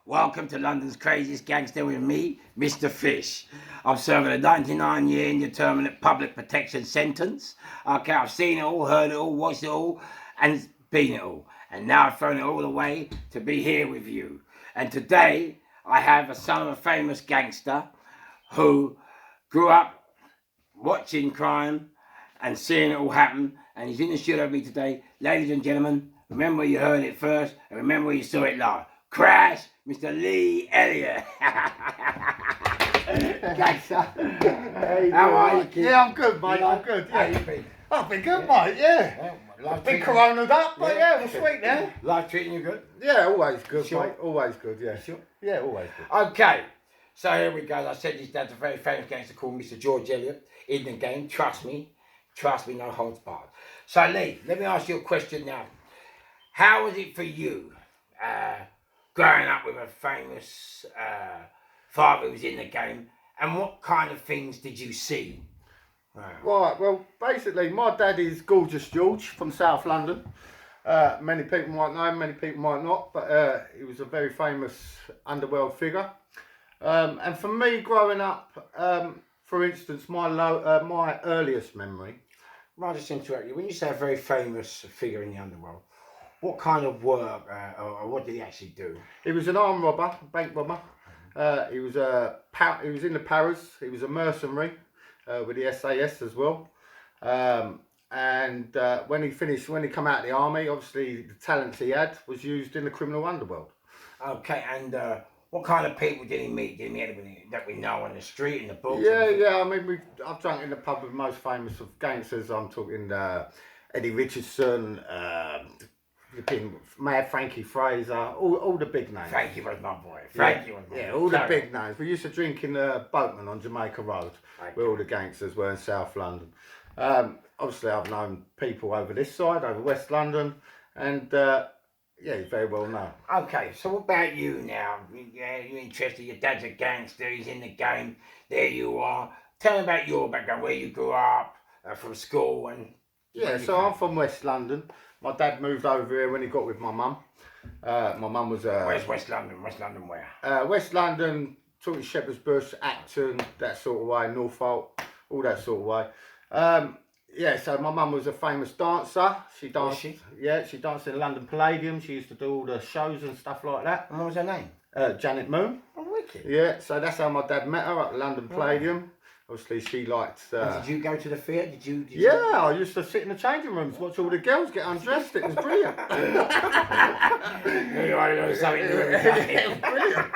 Welcome to London's craziest gangster with me, Mr. Fish. I'm serving a 99-year indeterminate public protection sentence. Okay, I've seen it all, heard it all, watched it all, and been it all. And now I've thrown it all away to be here with you. And today, I have a son of a famous gangster who grew up watching crime and seeing it all happen. And he's in the studio with me today. Ladies and gentlemen, remember you heard it first, and remember you saw it live. Crash, Mr. Lee Elliott. Gangster. How are you, kid? Yeah, I'm good, mate. I'm good. How Yeah, you been? I've been good, mate. Yeah, been coronaed up, but yeah, we're sweet now. Life treating you good? Yeah, always good, Sure. mate. Always good. Yeah, Sure. Yeah, always good. Okay, so here we go. As I said, his dad's a very famous gangster called Mr. George Elliott in the game. Trust me, no holds barred. So Lee, let me ask you a question now. How was it for you growing up with a famous father who was in the game, and what kind of things did you see? Right. Well, basically, my dad is Gorgeous George from South London. Many people might know him, many people might not, but he was a very famous underworld figure. And for me, growing up, for instance, my earliest memory. Right, just interrupt you. When you say a very famous figure in the underworld, what kind of work or what did he actually do? He was an armed robber, bank robber. He was in the Paras. He was a mercenary with the SAS as well. And when he came out of the army, obviously the talents he had was used in the criminal underworld. Okay, and what kind of people did he meet? Did he meet anybody that we know on the street, in the books? Yeah. I mean, I've drunk in the pub with the most famous of gangsters. I'm talking Eddie Richardson, Mad Frankie Fraser, all the big names. Frankie was my boy. Frankie was my boy. Yeah, all the big names. We used to drink in the Boatman on Jamaica Road, where all the gangsters were in South London. Obviously, I've known people over this side, over West London, and yeah, he's very well known. Okay, so what about you now? Yeah, you're interested. Your dad's a gangster. He's in the game. There you are. Tell me about your background, where you grew up, from school, and yeah. So I'm from West London. My dad moved over here when he got with my mum. My mum was where's West London? West London where? West London, talking Shepherd's Bush, Acton, that sort of way, Norfolk, all that sort of way. Yeah, so my mum was a famous dancer. She danced. Was she? Yeah, she danced in the London Palladium. She used to do all the shows and stuff like that. And what was her name? Janet Moon. Oh, wicked. Yeah, so that's how my dad met her at the London Palladium. Obviously, she liked. Did you go to the theatre? Did you? I used to sit in the changing rooms, watch all the girls get undressed. It was brilliant. You already know something new. It was brilliant.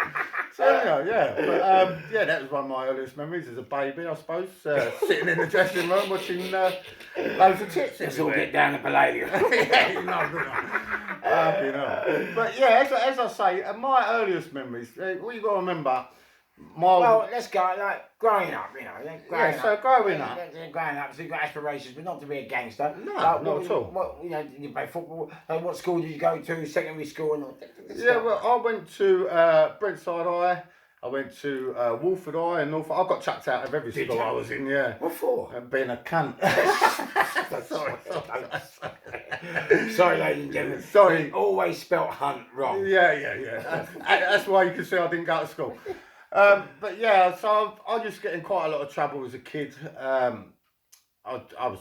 So yeah, but yeah, that was one of my earliest memories as a baby, I suppose. Sitting in the dressing room watching loads of tits. Let's all get down the Palladium. But yeah, as I say, my earliest memories. What you got to remember. Well, let's go, like, growing up, you know. Growing up, so you've got aspirations, but not to be a gangster. No, like, not at all. What, you know, did you play football? Like, what school did you go to? Secondary school and all that? Yeah, well, I went to Brentside High. I went to Wolford High in Norfolk. I got chucked out of every school I was in, yeah. What for? Being a cunt. Sorry, ladies and gentlemen. Sorry. He always spelt hunt wrong. Yeah. That's why you can see I didn't go to school. But yeah, so I just get in quite a lot of trouble as a kid. I was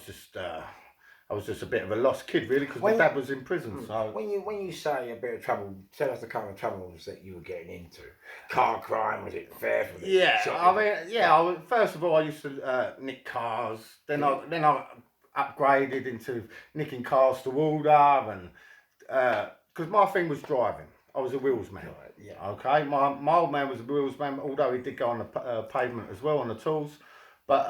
just a bit of a lost kid, really, because my dad was in prison. So when you say a bit of trouble, tell us the kind of troubles that you were getting into. Car crime, was it theft? Was it first of all, I used to nick cars. Then I upgraded into nicking cars to order, and because my thing was driving. I was a wheels man. Right, yeah. Okay. My old man was a wheels man, although he did go on the pavement as well on the tools. But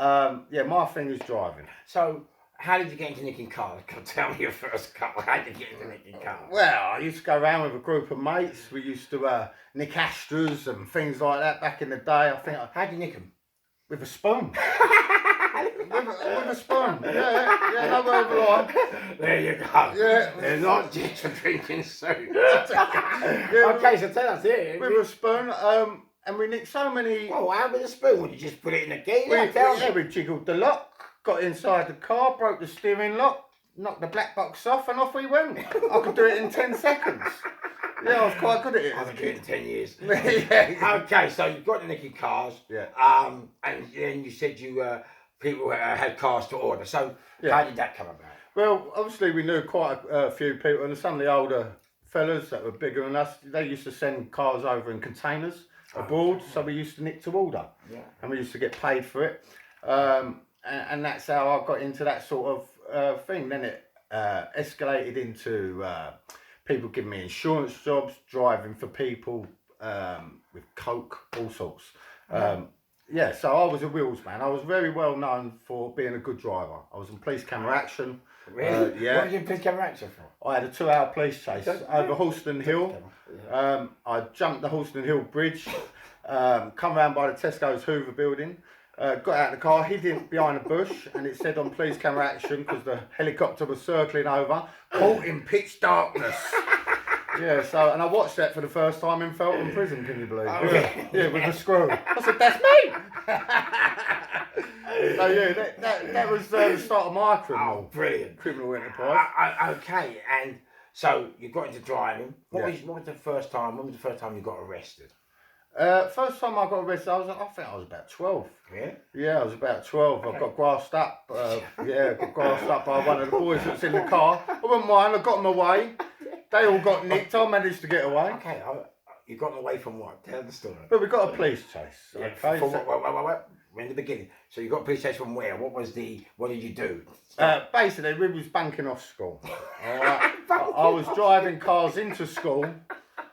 yeah, my thing is driving. So, how did you get into nicking cars? Tell me your first car. How did you get into nicking cars? Well, I used to go around with a group of mates. We used to nick Astras and things like that back in the day. How'd you nick them? With a spoon. with a spoon. Yeah, no word of a lie. There you go. Yeah. They're not just for drinking soup. Okay, so tell us here. With a spoon, and we nicked so many. Oh, how with a spoon? Would you just put it in the key? Yeah, we jiggled the lock, got inside the car, broke the steering lock, knocked the black box off and off we went. I could do it in 10 seconds. Yeah, I was quite good at it. I haven't been in 10 years. Yeah. Okay, so you've got the nicky cars. Yeah. And then you said people had cars to order. So Yeah. how did that come about? Well, obviously we knew quite a few people, and some of the older fellas that were bigger than us, they used to send cars over in containers abroad, so we used to nick to order. Yeah. And we used to get paid for it. And that's how I got into that sort of thing. Then it escalated into people giving me insurance jobs, driving for people with coke, all sorts. Yeah, so I was a wheels man. I was very well known for being a good driver. I was in police camera action. Really? Yeah. What did you police camera action for? I had a 2-hour police chase over Halston Hill. I jumped the Halston Hill Bridge, come round by the Tesco's Hoover building, got out of the car, hid in behind a bush, and it said on police camera action, because the helicopter was circling over, caught in pitch darkness. Yeah, so, and I watched that for the first time in Felton Prison, can you believe? Oh, yeah, with a screw. I said, that's me! So yeah, that was the start of my criminal enterprise. Okay, and so you got into driving. When was the first time you got arrested? First time I got arrested, I think I was about 12. Yeah? Yeah, I was about 12. Okay. I got grassed up. Got grassed up by one of the boys that's in the car. I wouldn't mind, I got them away. They all got nicked, I managed to get away. Okay, you got away from what? Tell the story. But we got a police chase. Yeah, Okay, from what? In the beginning. So you got a police chase from where? What did you do? Basically, we was banking off school. I was driving cars into school.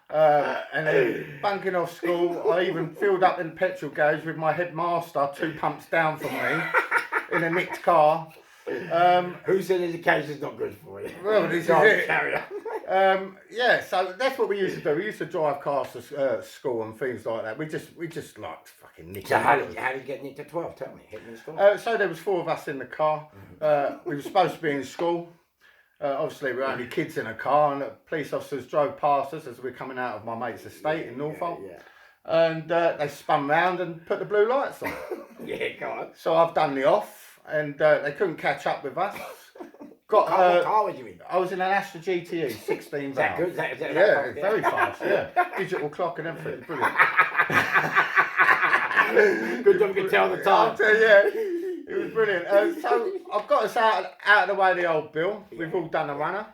And then banking off school, I even filled up in the petrol gauge with my headmaster 2 pumps down from me in a nicked car. Who said education's not good for you? Well, this is it. Carry on. Yeah, so that's what we used to do. We used to drive cars to school and things like that. We just like fucking nick. So how did you get nicked at 12? Tell me. Hit me in school. So there was 4 of us in the car. We were supposed to be in school. Obviously, we were only kids in a car, and the police officers drove past us as we were coming out of my mate's estate in Norfolk. Yeah. And they spun round and put the blue lights on. Yeah, go on. So I've done the off, and they couldn't catch up with us. What car was you in? I was in an Astra GTE, 16 Is that good? Yeah, very fast. Yeah, digital clock and everything. Brilliant. Good job you can tell the time. Yeah, it was brilliant. So I've got us out of the way of the old bill. We've all done a runner.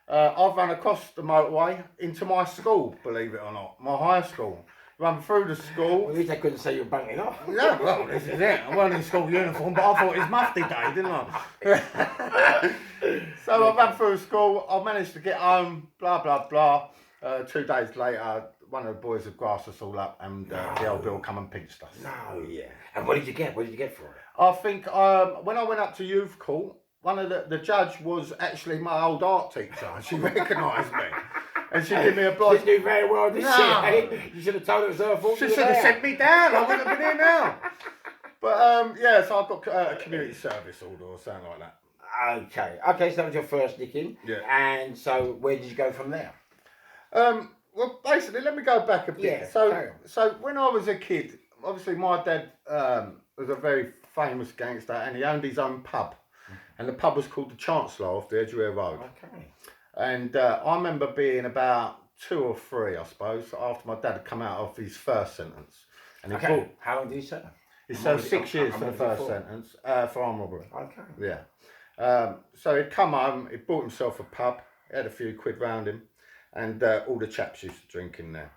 I've run across the motorway into my school, believe it or not, my high school. Run through the school. Well, at least they couldn't say you were bunking off. No, well, this is it. I wasn't in school uniform, but I thought it was mufti day, didn't I? So I ran through school. I managed to get home. Blah blah blah. 2 days later, one of the boys had grassed us all up, and the old Bill come and pinched us. No, yeah. And what did you get? What did you get for it? I think when I went up to youth court, one of the judge was actually my old art teacher, and she recognised me. And she gave me a block. She knew very well this shit. You should have told her it was her fault. She should have sent me down. I wouldn't have been here now. But yeah, so I've got a community service order or something like that. Okay, so that was your first nicking. Yeah. And so where did you go from there? Well, basically, let me go back a bit. Yeah, so when I was a kid, obviously my dad was a very famous gangster, and he owned his own pub. And the pub was called the Chancellor off the Edgware Road. Okay. And I remember being about 2 or 3, I suppose, after my dad had come out of his first sentence. And How long did he serve? He served 6 years for the first sentence for armed robbery. Okay. Yeah. So he'd come home, he bought himself a pub, he had a few quid round him, and all the chaps used to drink in there.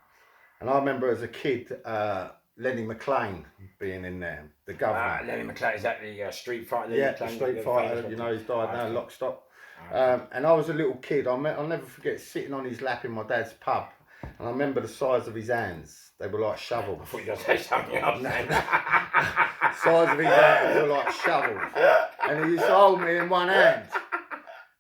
And I remember as a kid, Lenny McLean being in there, the governor. Lenny McLean, is that the street fighter? Yeah, the street fighter, you know, he's died now, lock stock. And I was a little kid. I'll never forget sitting on his lap in my dad's pub, and I remember the size of his hands. They were like shovels. I thought you were going to say something else. Size of his hands were like shovels, and he used to hold me in one hand,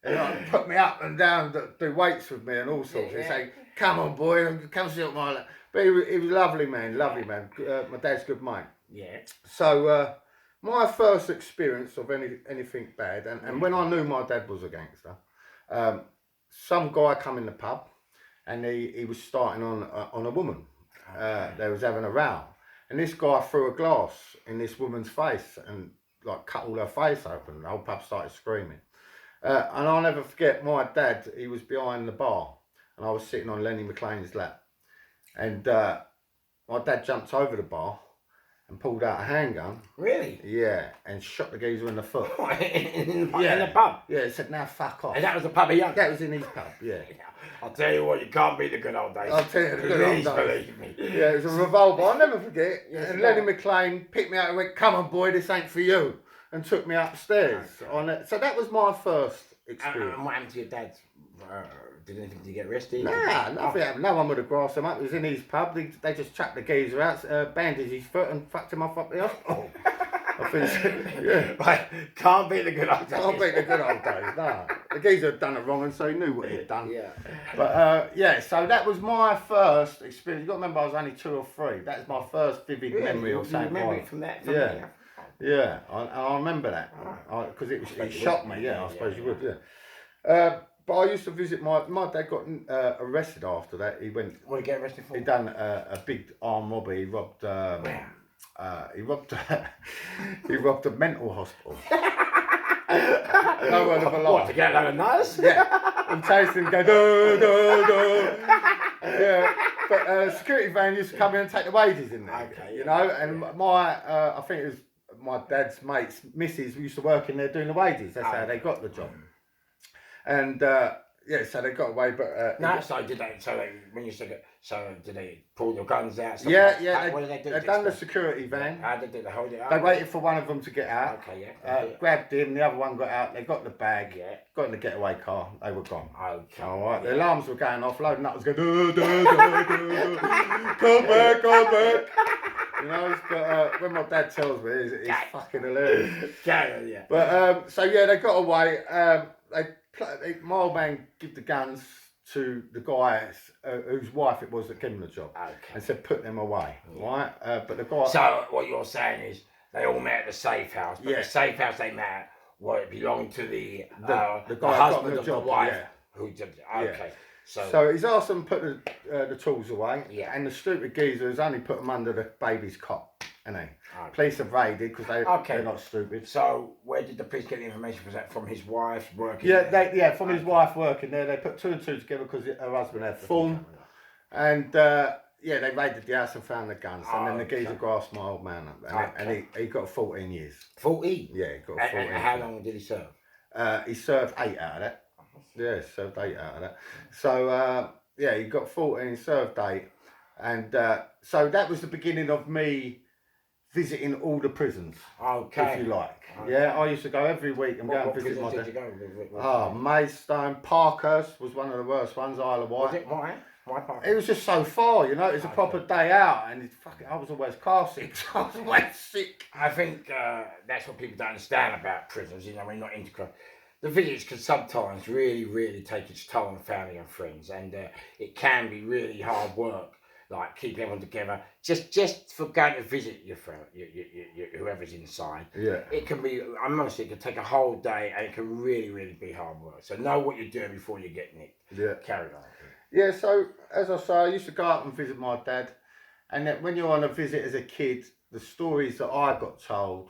and like, put me up and down, do weights with me and all sorts. He'd say, "Come on, boy, come sit on my lap." But he was a lovely man, lovely man. My dad's good mate. Yeah. So. My first experience of anything bad, and when I knew my dad was a gangster, some guy come in the pub, and he was starting on a woman. They was having a row, and this guy threw a glass in this woman's face and like cut all her face open. The whole pub started screaming, And I'll never forget my dad. He was behind the bar, and I was sitting on Lenny McLean's lap, and my dad jumped over the bar and pulled out a handgun. Really? Yeah, and shot the geezer in the foot. in the pub? Yeah, it said, now fuck off. And that was the pub he owned? That was in his pub, yeah. I'll tell you what, you can't beat the good old days. I'll tell you the good old days. Believe me. Yeah, it was a revolver, I'll never forget. Yes, and no. Lenny McLean picked me out and went, come on boy, this ain't for you. And took me upstairs. On it. So that was my first experience. And what happened to your dad? Did anything to get arrested? Nah, nothing happened. No one would have grassed him up. It was in his pub. They just chucked the geezer out, bandaged his foot and fucked him off up the hospital. I think, yeah. Right, can't beat the good old days. Can't beat the good old days, no. The geezer had done it wrong and so he knew what he'd done. Yeah. But yeah, so that was my first experience. You've got to remember I was only 2 or 3. That was my first vivid memory of St. Memory from that? From Yeah. there? Yeah, I remember that. Because it shocked me, yeah, I suppose you would, yeah. But I used to visit my dad got arrested after that. He went. What did he get arrested for? He done a big armed robbery. He robbed. He robbed a mental hospital. No word of a lie. What, to get a load of nuts? Yeah. And chased him, go do do do. Yeah. But security van used to come in and take the wages in there. Okay. You know, and my I think it was my dad's mates, missus, used to work in there doing the wages. That's how they got the job. And yeah, so they got away, but No, so did they? So they, when you said it, so did they pull your guns out? Stuff yeah, like, yeah. what did they do? They done the security van. How did they hold it up? They waited for one of them to get out. Okay, yeah. Grabbed him. The other one got out. They got the bag. Yeah. Got in the getaway car. They were gone. Okay. All right. The alarms were going off. Loading up was going. Do, do, do, do, do. Come back, come back. You know, but when my dad tells me, it's fucking hilarious. Yeah. But so yeah, they got away. My old man gave the guns to the guy whose wife it was that gave him the job, and said put them away, right? But the guy. So what you're saying is they all met at the safe house, but the safe house they met at, well, it belonged to the guy husband of job, the wife yeah. who did it. Okay. Yeah. So he's asked them to put the tools away, and the stupid geezer has only put them under the baby's cot, and police have raided because they're not stupid. So where did the police get the information? Was that from his wife working? Yeah, from his wife working there. They put 2 and 2 together because her husband had form, and they raided the house and found the guns, and then the geezer grasped my old man up, and he got 14 years. 14? Yeah, he got 14. And how long did he serve? He served 8 out of that. Yeah, served 8 out of that. So, he got 14, served 8. And so that was the beginning of me visiting all the prisons. Okay. If you like. Okay. Yeah, I used to go every week and go and visit my dad. Maidstone, Parkhurst was one of the worst ones, Isle of Wight. Was it? Why? Why Parkhurst? It was just so far, you know, it was a proper day out, and I was always car sick, so I was always sick. I think that's what people don't understand about prisons, you know, we're not into crime. The visits can sometimes really, really take its toll on family and friends, and it can be really hard work, like keeping everyone together. Just for going to visit your friend, whoever's inside. Yeah. It can be. I'm honest, it can take a whole day, and it can really, really be hard work. So know what you're doing before you get nicked. Yeah. Carry on. Yeah. So as I say, I used to go up and visit my dad, and then when you're on a visit as a kid, the stories that I got told,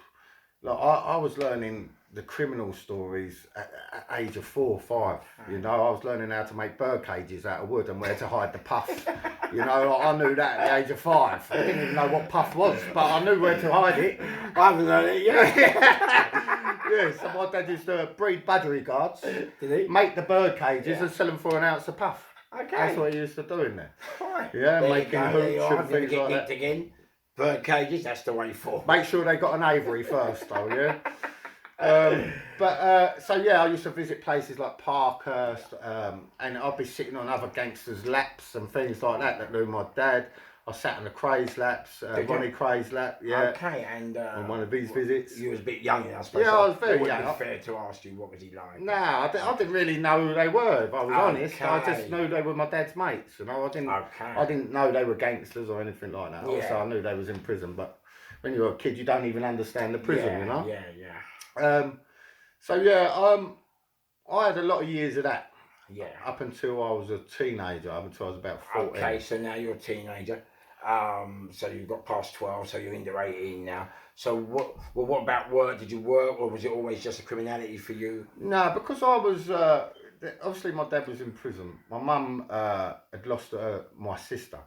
like I was learning the criminal stories at age of 4 or 5. You know, I was learning how to make bird cages out of wood and where to hide the puff. You know, I knew that at the age of 5. I didn't even know what puff was, but I knew where to hide it. I haven't learned it yet. Yeah, so my dad used to breed budgery guards, did he? make the bird cages and sell them for an ounce of puff. Okay. That's what he used to do in there. Right. Yeah, making hoops and things like that. Again. Bird cages, that's the way forward. Make sure they got an aviary first though, yeah? So I used to visit places like Parkhurst, and I'd be sitting on other gangsters' laps and things like that knew my dad. I sat on the Craig's laps, Ronnie Craig's lap, yeah. Okay, and on one of these visits. You was a bit young, I suppose. Yeah, I was very young. It wouldn't be fair to ask you what was he like. No, I didn't really know who they were. If I was honest, I just knew they were my dad's mates. You know, I didn't know they were gangsters or anything like that. Yeah. Also, I knew they was in prison, but when you're a kid, you don't even understand the prison. You know. Yeah. I had a lot of years of that. Yeah. Up until I was a teenager, up until I was about 14. Okay, so now you're a teenager. So you got past 12, so you're into 18 now. So what about work? Did you work, or was it always just a criminality for you? No, because I was obviously my dad was in prison. My mum had lost my sister,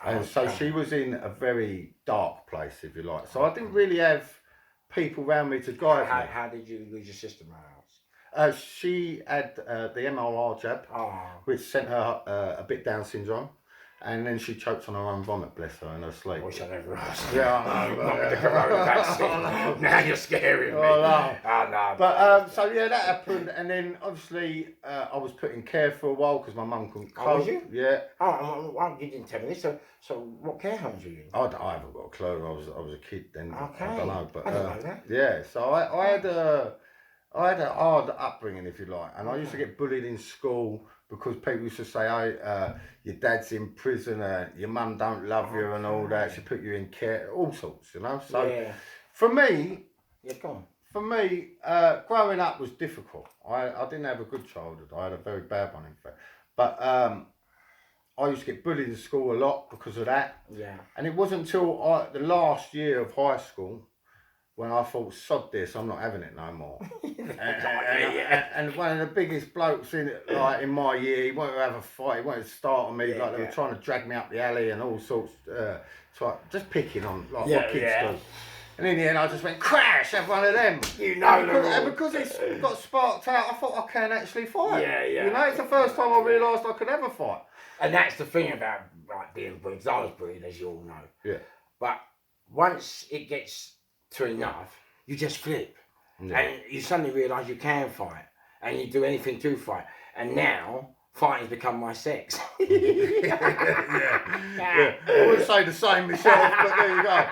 and so she was in a very dark place, if you like. So I didn't really have people around me to guide me. How did you lose your sister, my house? She had the MRR jab, which sent her a bit Down syndrome. And then she choked on her own vomit, bless her, in her sleep. I wish I never asked. Yeah, I know. Not with the corona vaccine. Now you're scaring me. Oh, no. Oh, no. But, so yeah, that happened. And then, obviously, I was put in care for a while because my mum couldn't cope. Oh, was you? Yeah. Oh, you didn't tell me this. So what care homes were you in? I haven't got a clue. I was a kid then. Okay. I don't know. But, I didn't know that. yeah, so I had a hard upbringing, if you like. And I used to get bullied in school because people used to say, your dad's in prison, your mum don't love you and all that. She put you in care, all sorts, you know. So for me, growing up was difficult. I didn't have a good childhood. I had a very bad one, in fact. But I used to get bullied in school a lot because of that. Yeah. And it wasn't until the last year of high school when I thought, sod this, I'm not having it no more. and one of the biggest blokes in my year, he wanted to have a fight, he wanted to start on me, they were trying to drag me up the alley and all sorts, just picking on, what kids do. And in the end, I just went, crash, have one of them. And because it's got sparked out, I thought I can actually fight. You know, it's the first time I realised I could ever fight. And that's the thing about being bullied, because I was bullied, as you all know. Yeah. But once it gets to enough, you just flip. Yeah. And you suddenly realise you can fight. And you do anything to fight. And now, fighting's become my sex. yeah. I wouldn't say the same myself, but there you go.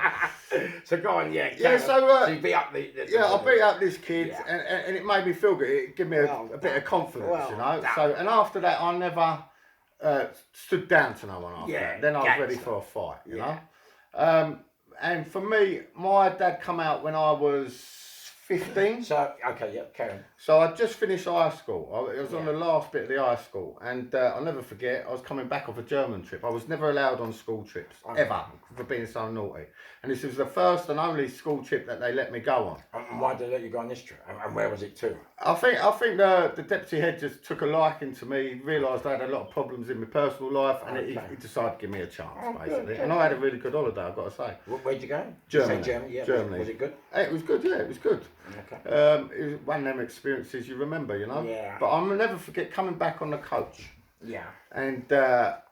So go on, so you beat up I beat up this kid, and it made me feel good. It gave me a bit of confidence, you know. So, and after that, I never stood down to no one after that. Then I was ready for a fight, you know. And for me, my dad come out when I was 15. So, carry on. So I just finished high school. It was on the last bit of the high school. And I'll never forget, I was coming back off a German trip. I was never allowed on school trips, ever, for being so naughty. And this was the first and only school trip that they let me go on. And why did they let you go on this trip? And where was it to? I think the deputy head just took a liking to me, realised I had a lot of problems in my personal life, and he decided to give me a chance, basically. And I had a really good holiday, I've got to say. Where'd you go? Germany. Germany. Was it good? It was good, yeah, it was good. Okay. It was one of them experiences you remember, you know? Yeah. But I'll never forget coming back on the coach. Yeah. And the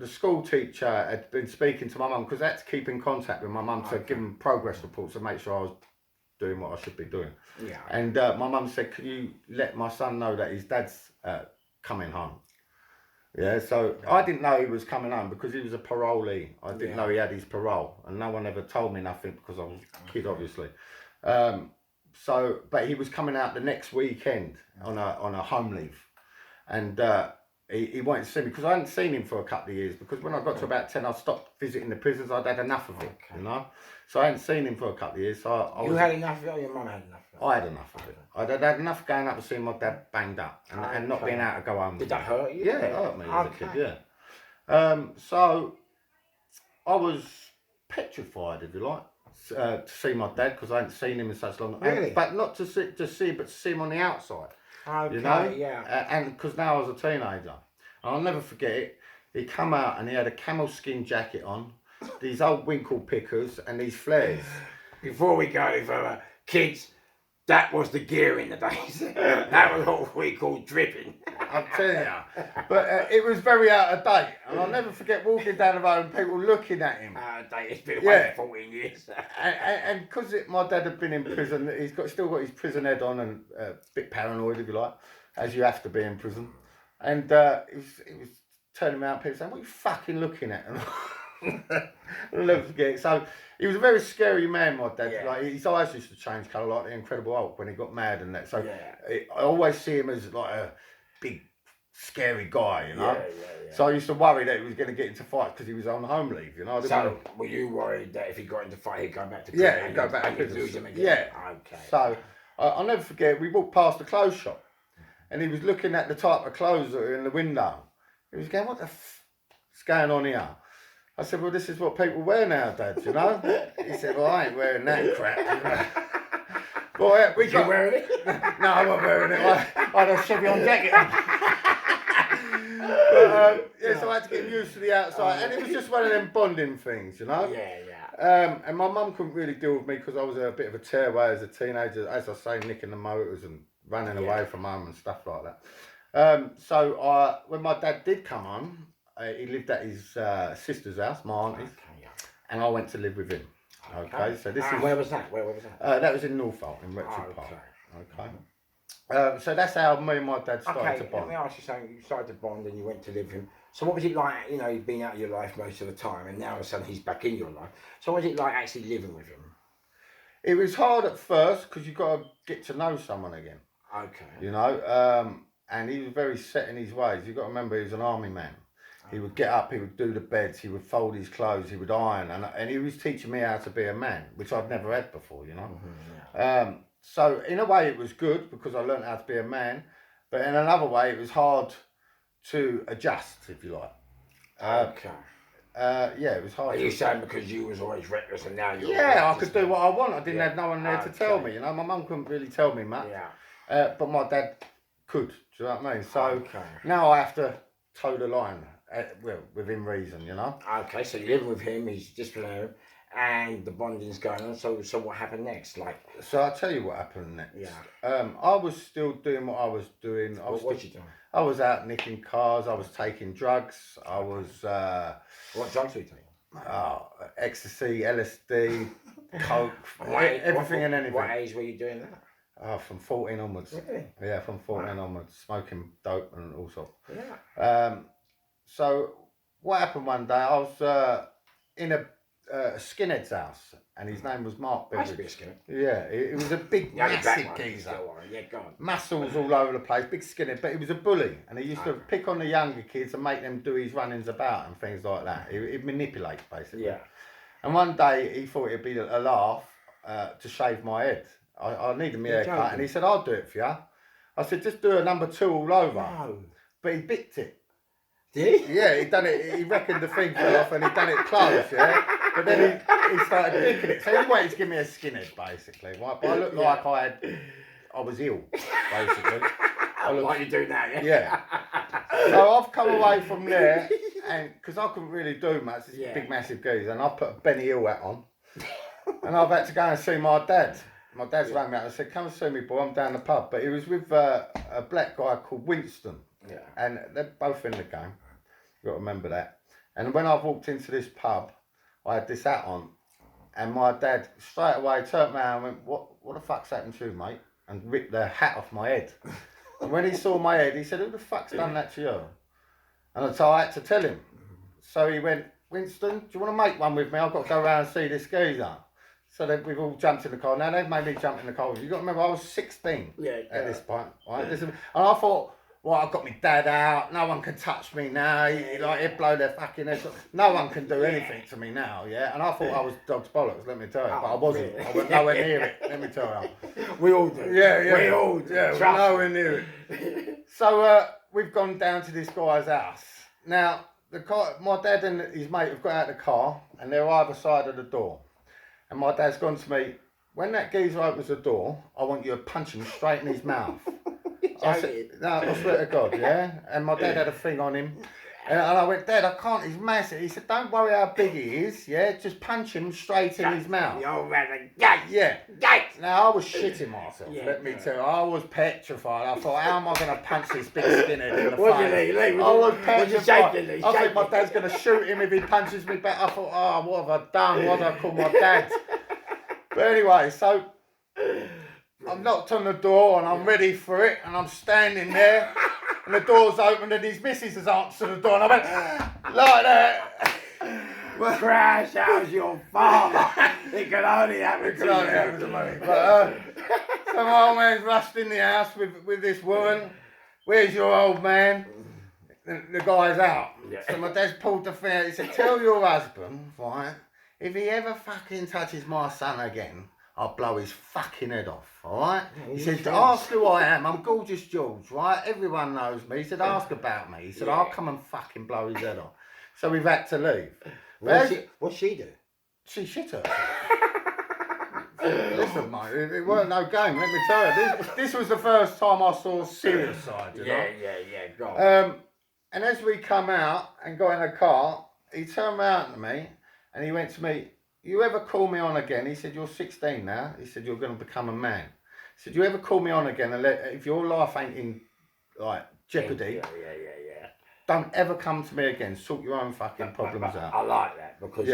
school teacher had been speaking to my mum, because I had to keep in contact with my mum to give them progress reports to make sure I was doing what I should be doing. Yeah. And my mum said, "Could you let my son know that his dad's coming home?" Yeah, so I didn't know he was coming home because he was a parolee. I didn't know he had his parole, and no one ever told me nothing because I was a kid, obviously. But he was coming out the next weekend on a home leave, and he wanted to see me because I hadn't seen him for a couple of years, because when I got to about 10, I stopped visiting the prisons. I'd had enough of it, you know. So I hadn't seen him for a couple of years. So you had enough of it, or your mum had enough of it? I had enough of it. I'd had enough going up and seeing my dad banged up and not being able to go home. Did that hurt you? Yeah, it hurt me as a kid, yeah. So I was petrified, if you like, to see my dad, because I hadn't seen him in such long. Really? But not to see, but to see him on the outside. Okay, you know? yeah. And because now I was a teenager. And I'll never forget it. He come out and he had a camel skin jacket on, these old winkle pickers and these flares. Before we go any further, kids, that was the gear in the days. That was what we called dripping. I'm telling you. But it was very out of date. And I'll never forget walking down the road and people looking at him. Out of date. It's been away for 14 years. And because my dad had been in prison, he's still got his prison head on and a bit paranoid, if you like, as you have to be in prison. And it was turning around, people saying, "What are you fucking looking at?" I'll never forget it. So he was a very scary man, my dad. Like, his eyes used to change colour like the Incredible Hulk when he got mad and that. So I always see him as like a big, scary guy, you know. So I used to worry that he was going to get into fights because he was on home leave, you know. So were you worried that if he got into fight, he'd go back to prison? Yeah, he'd go back to prison. Yeah. Okay. So I'll never forget, we walked past the clothes shop and he was looking at the type of clothes that were in the window. He was going, "What the f***'s going on here?" I said, well, this is what people wear now, Dad, you know? He said, well, I ain't wearing that crap. Boy, we got... You wearing it? No, I'm not wearing it. I had a Chevron jacket on. But, yeah, so I had to get used to the outside. And it was just one of them bonding things, you know? Yeah. And my mum couldn't really deal with me because I was a bit of a tearaway as a teenager, as I say, nicking the motors and running away from home and stuff like that. So when my dad did come home, he lived at his sister's house, my auntie's, and I went to live with him. Okay, so this is... Where was that? that was in Norfolk, in Retford Park. Okay. So that's how me and my dad started to bond. Let me ask you something. You started to bond and you went to live with him. So what was it like, you know, he'd been out of your life most of the time and now all of a sudden he's back in your life. So what was it like actually living with him? It was hard at first because you've got to get to know someone again. Okay. You know, and he was very set in his ways. You've got to remember he was an army man. He would get up, he would do the beds, he would fold his clothes, he would iron, and he was teaching me how to be a man, which I'd never had before, you know. So in a way it was good because I learned how to be a man, but in another way it was hard to adjust, if you like. Yeah, it was hard. Are you saying because you was always reckless and now you're... Yeah, I could do what I want. I didn't have no one there to tell me, you know. My mum couldn't really tell me much, but my dad could, do you know what I mean? So now I have to toe the line. Well, within reason, you know. Okay, so you're living with him, he's disciplinary, and the bonding's going on. So what happened next? So I'll tell you what happened next. Yeah. I was still doing what I was doing. What was you doing? I was out nicking cars. I was taking drugs. I was. What drugs were you taking? Ecstasy, LSD, coke, everything and anything. What age were you doing that? From 14 onwards. Really? Yeah, from 14 onwards, smoking dope and all sorts. Yeah. So what happened one day, I was in a skinhead's house, and his name was Mark I used Beveridge. to be a skinhead. Yeah, it was a big, massive geezer. Yeah, go on. Muscles all over the place, big skinhead, but he was a bully, and he used to pick on the younger kids and make them do his runnings about and things like that. He'd manipulate, basically. Yeah. And one day, he thought it'd be a laugh to shave my head. I needed my haircut, and he said, I'll do it for you. I said, just do a number 2 all over. No. But he bicked it. Did he? Yeah, he done it. He reckoned the thing fell off, and he done it close. Yeah, but then he started picking it. So he wanted to give me a skinhead, basically. Right? But I looked like I was ill, basically. Like you do now, yeah. Yeah. So I've come away from there, and because I couldn't really do much, it's a big, massive geezer, and I put a Benny Hill hat on, and I've had to go and see my dad. My dad's rang me out and said, "Come and see me, boy. I'm down the pub." But he was with a black guy called Winston. Yeah. And they're both in the game. You've got to remember that. And when I walked into this pub, I had this hat on. And my dad straight away turned around and went, what the fuck's happened to you, mate? And ripped the hat off my head. And when he saw my head, he said, who the fuck's done that to you? And so I had to tell him. So he went, Winston, do you want to make one with me? I've got to go around and see this geezer. So then we've all jumped in the car. Now they've made me jump in the car. You've got to remember, I was 16 at this point. Right? And I thought, well, I've got my dad out. No one can touch me now. He'd blow their fucking heads off. No one can do anything to me now, yeah? And I thought I was dog's bollocks, let me tell you. But I wasn't. I went nowhere near it, let me tell you. We all do. Yeah. We all do. Yeah, we're nowhere near it. So we've gone down to this guy's house. Now, my dad and his mate have got out of the car, and they're either side of the door. And my dad's gone to me, when that geezer opens the door, I want you to punch him straight in his mouth. I said, no, I swear to God, yeah? And my dad had a thing on him. And I went, Dad, I can't, he's massive. He said, don't worry how big he is, yeah? Just punch him straight in his mouth. The old man, gate! Yeah. Gate! Now, I was shitting myself, let me tell you. I was petrified. I thought, how am I going to punch this big skinhead in the face? What did you leave? I was petrified. I think my dad's going to shoot him if he punches me back. I thought, oh, what have I done? What have I called my dad? But anyway, so I've knocked on the door and I'm ready for it, and I'm standing there and the door's open and his missus has answered the door, and I went like that. Crash, how's your father? It could only happen to you. But so my old man's rushed in the house with this woman. Where's your old man? The guy's out. Yeah. So my dad's pulled the thing out. He said, tell your husband, right, if he ever fucking touches my son again, I'll blow his fucking head off, alright? He said, ask who I am, I'm Gorgeous George, right? Everyone knows me. He said, ask about me. He said, I'll come and fucking blow his head off. So we've had to leave. What's she do? She shit her. Listen, mate, it weren't no game. Let me tell you, this was the first time I saw serious side. You know? Yeah. Go on. And as we come out and got in the car, he turned around to me and he went to me, "You ever call me on again?" He said, "You're 16 now." He said, "You're going to become a man." He said, "You ever call me on again and if your life ain't in like jeopardy, don't ever come to me again. Sort your own fucking problems out." I like that because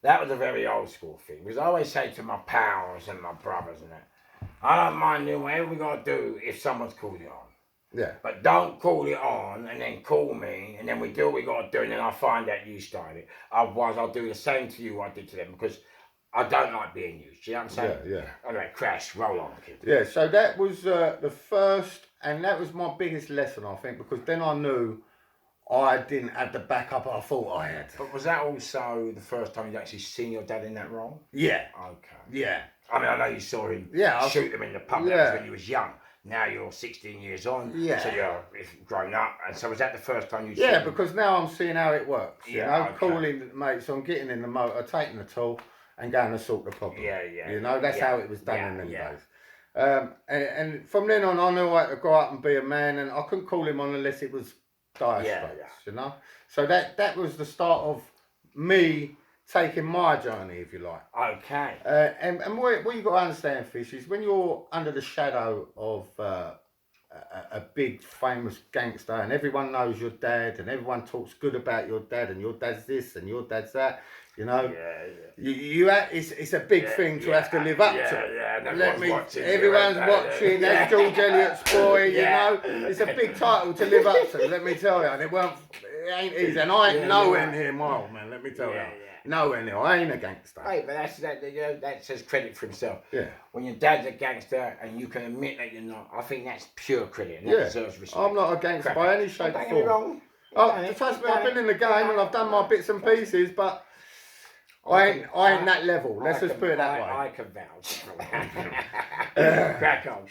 that was a very old school thing. Because I always say to my pals and my brothers and that, I don't mind doing whatever we got to do if someone's called it on. Yeah. But don't call it on and then call me and then we do what we got to do and then I find out you started it. Otherwise, I'll do the same to you I did to them because I don't like being used. You know what I'm saying? Yeah. Anyway, crash, roll on, kid. Yeah, so that was the first, and that was my biggest lesson, I think, because then I knew I didn't have the backup I thought I had. But was that also the first time you'd actually seen your dad in that role? Yeah. Okay. Yeah. I mean, I know you saw him shoot them in the pub when you was young. Now you're 16 years on, so you're grown up. And so was that the first time you seen him? Because now I'm seeing how it works. Yeah, you know, calling mates, I'm getting in the motor, taking the tool, and going to sort the problem. You know, that's how it was done in them days. And from then on, I knew I had to go out and be a man, and I couldn't call him on unless it was dire straits, you know. So that was the start of me taking my journey, if you like. Okay. And what you got to understand, Fish, is when you're under the shadow of a big famous gangster, and everyone knows your dad, and everyone talks good about your dad, and your dad's this and your dad's that. You know, it's a big thing to have to live up to. Everyone's watching. That's George Elliott's boy. You know, it's a big title to live up to. Let me tell you, and it ain't easy. And I ain't nowhere near my old man. Let me tell you, nowhere near. I ain't a gangster. Hey, but that says credit for himself. Yeah. When your dad's a gangster and you can admit that you're not, I think that's pure credit and that deserves respect. I'm not a gangster by any shape or form. Trust me, I've been in the game and I've done my bits and pieces, but I ain't that level. Let's just put it that way. I can vouch for that. Crack on.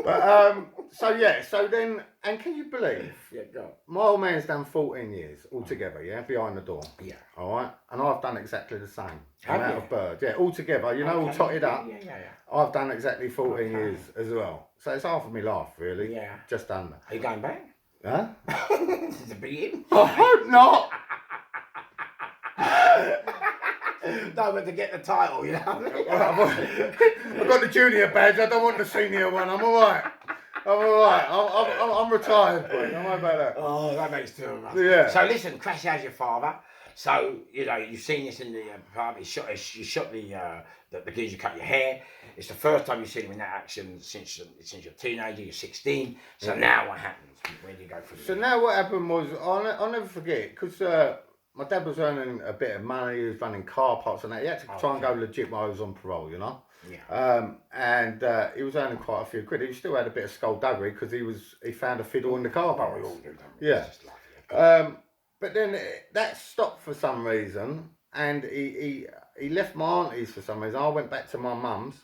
But so then, and can you believe? Yeah, go. My old man's done 14 years altogether, behind the door. Yeah. All right, and I've done exactly the same. Amount of birds, altogether. You know, all totted up. Yeah. I've done exactly 14 years as well. So it's half of my life, really. Yeah. Just under. Are you going back? Huh? This is a beginning. I hope not. No, but to get the title, you know. I've got the junior badge. I don't want the senior one. I'm all right. I'm retired, boy. Don't worry about that. Oh, that makes two of us. Yeah. So listen, Crash has your father. So you know you've seen this in the pub. You shot the geezer cut your hair. It's the first time you've seen him in that action since you're a teenager. You're 16. So now what happens? Where do you go from there? So now what happened was I'll never forget because my dad was earning a bit of money. He was running car parks and that. He had to try and go legit while he was on parole, you know. Yeah. And he was earning quite a few quid. He still had a bit of skullduggery because he found a fiddle in the car park. We all do, don't we? Yeah. It's just life, But then that stopped for some reason, and he left my auntie's for some reason. I went back to my mum's,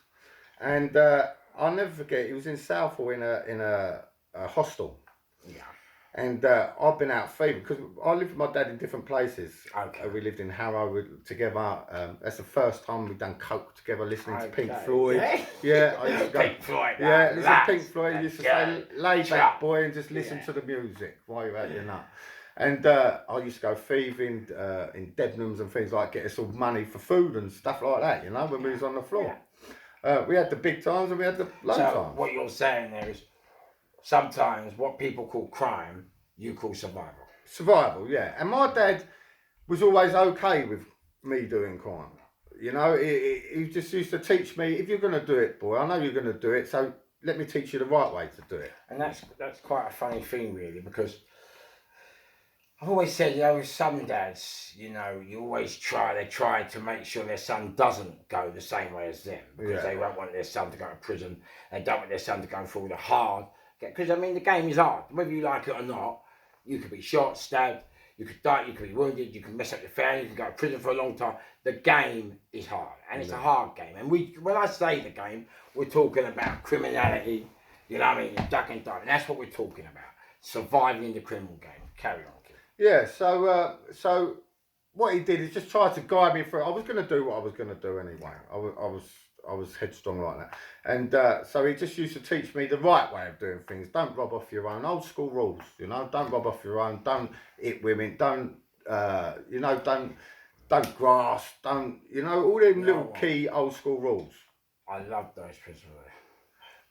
and I'll never forget. He was in Southall in a hostel. Yeah. And I've been out fever because I lived with my dad in different places. Okay. We lived in Harrow together. That's the first time we've done coke together, listening to Pink Okay. Floyd. Yeah, I used to go. Pink Floyd. Yeah, listen to Pink Floyd. Used to Yeah. say, lay back, boy, and just listen to the music while you're out your nut. And I used to go thieving in Debenhams and things like get us all money for food and stuff like that, you know, when we was on the floor. We had the big times and we had the low times. What you're saying there is sometimes what people call crime, you call survival. Survival, yeah. And my dad was always okay with me doing crime. You know, he just used to teach me, if you're going to do it, boy, I know you're going to do it, so let me teach you the right way to do it. And that's quite a funny thing, really, because I've always said, you know, with some dads, you know, they try to make sure their son doesn't go the same way as them because they won't want their son to go to prison. They don't want their son to go through the hard. Because, I mean, the game is hard. Whether you like it or not, you could be shot, stabbed, you could die, you could be wounded, you can mess up your family, you can go to prison for a long time. The game is hard, and it's a hard game. And when I say the game, we're talking about criminality, you know what I mean, duck and dive. And that's what we're talking about, surviving the criminal game. Carry on, kid. Yeah, so what he did is just try to guide me through. I was going to do what I was going to do anyway. I was headstrong like that, and so he just used to teach me the right way of doing things. Don't rob off your own, old school rules. You know, don't rob off your own. Don't hit women. Don't don't grass. Don't all them little key old school rules. I love those principles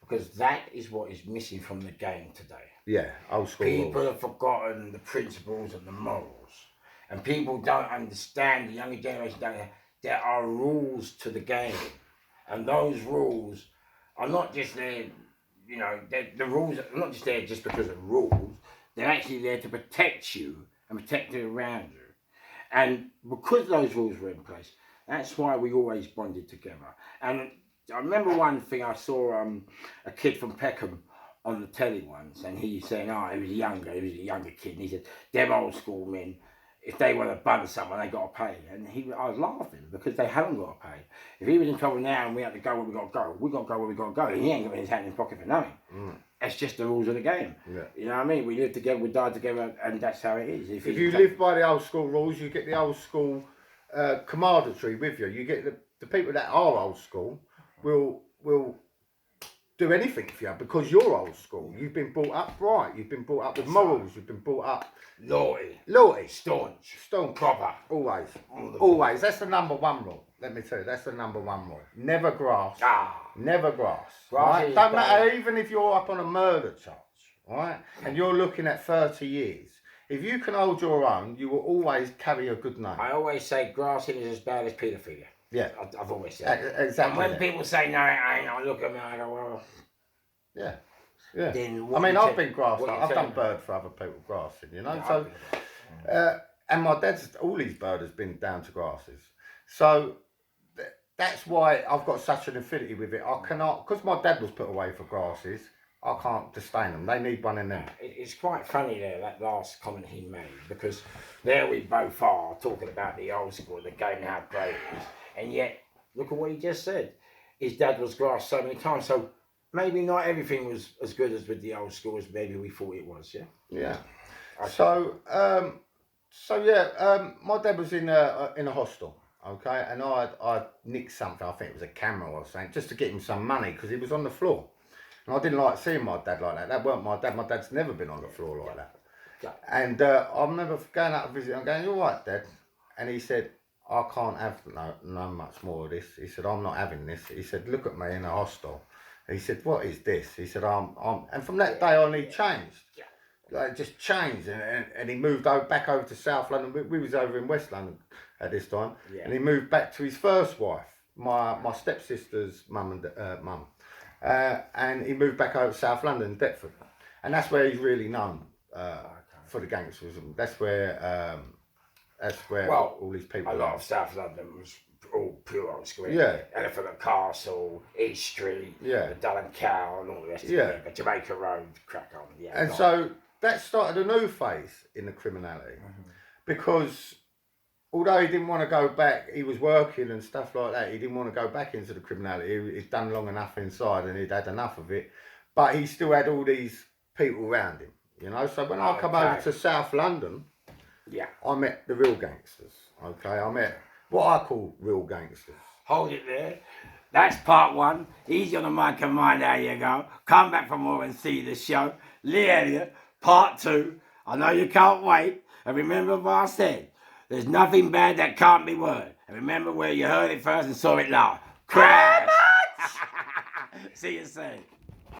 because that is what is missing from the game today. Yeah, old school People rules. have forgotten the principles and the morals, and people don't understand. The younger generation don't. There are rules to the game, and those rules are not just there. The rules are not just there just because of rules. They're actually there to protect you and protect you around you. And because those rules were in place, that's why we always bonded together. And I remember one thing, I saw a kid from Peckham on the telly once, and he was saying, he was a younger kid, and he said, them old school men, if they want to bun someone, they got to pay. And I was laughing because they haven't got to pay. If he was in trouble now and we had to go where we got to go, we got to go where we got to go. And he ain't got his hand in his pocket for nothing. That's just the rules of the game. Yeah. You know what I mean? We live together, we die together, and that's how it is. If you live by the old school rules, you get the old school camaraderie with you. You get the people that are old school will do anything for you because you're old school. You've been brought up right. You've been brought up with morals. You've been brought up loyalty, staunch, proper, always. That's the number one rule. Let me tell you, that's the number one rule. Never grass. Never grass. Right? Don't matter, even if you're up on a murder charge, right? And you're looking at 30 years. If you can hold your own, you will always carry a good name. I always say grassing is as bad as paedophilia. Yeah. I've always said that. Exactly. And when people say, no, it ain't, I look at me, I go, well... Yeah. Yeah. Then I've been grassing. I've done bird for other people grassing, Yeah, and my dad's, all his bird has been down to grasses. So that's why I've got such an affinity with it. I cannot, because my dad was put away for grasses, I can't disdain them. They need one in them. It's quite funny there, that last comment he made, because there we both are talking about the old school, the game and how great it is. And yet, look at what he just said. His dad was grass so many times, so maybe not everything was as good as with the old school as maybe we thought it was, yeah? Yeah. Okay. My dad was in a hostel, okay, and I nicked something, I think it was a camera or something, just to get him some money, because he was on the floor. And I didn't like seeing my dad like that. That weren't my dad. My dad's never been on the floor like that. Yeah. And I remember going out to visit and going, "You all right, Dad?" And he said, "I can't have no much more of this." He said, "I'm not having this." He said, "Look at me in a hostel." He said, "What is this?" He said, "I'm." And from that day on, he changed. Like, just changed. And he moved back over to South London. We was over in West London at this time. Yeah. And he moved back to his first wife, my stepsister's mum. And he moved back over to South London, Deptford, and that's where he's really known for the Gangsters. That's where all these people. A lot of South London was all pure old school. Yeah. Elephant and Castle, East Street, the Dull and Cow, and all the rest of it. But Jamaica Road, crack on. Yeah. And so that started a new phase in the criminality, because although he didn't want to go back, he was working and stuff like that. He didn't want to go back into the criminality. He'd done long enough inside and he'd had enough of it. But he still had all these people around him, So when I come over to South London, I met the real gangsters. Okay, I met what I call real gangsters. Hold it there. That's part one. Easy on the mic and mind. There you go. Come back for more and see the show. Lee Elliott, part two. I know you can't wait. And remember what I said. There's nothing bad that can't be word. And remember where you heard it first and saw it loud. Crash! See you soon.